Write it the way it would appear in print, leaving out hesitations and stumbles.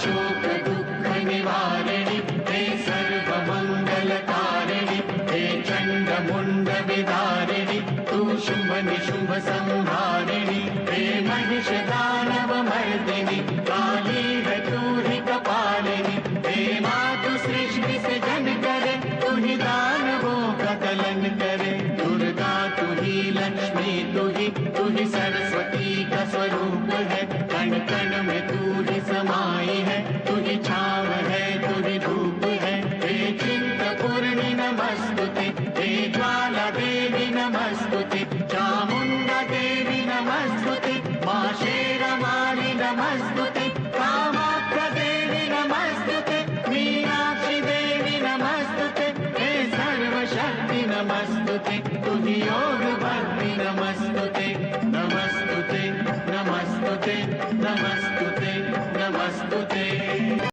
शोक दुःख निवारिणि हे सर्वमङ्गलकारिणि हे चण्डमुण्ड विदारिणि तू शुम्भ निशुम्भ संहारिणि हे महिष दानव मर्दिनि काली है तू ही कपालिनि हे मातु सृष्टि से जन करे तू ही दानवों का दलन करे दुर्गा तू ही लक्ष्मी तू ही सरस्वती का स्वरूप है कण कण में तू ही समाई है तू ही छाव है तू ही धूप है हे चिंतपूर्णि नमस्तुते हे ज्वाला देवी नमस्तुते चामुंडा देवी नमस्तुते मां शेरवाली नमस्तुते कामाख्या देवी नमस्तुते मीनाक्षी देवी नमस्तुते हे सर्वशक्ति नमस्तुते तू ही योग भक्ति नमस्तुते नमस्तुते नमस्तुते नमस्तुते नमस्तुते।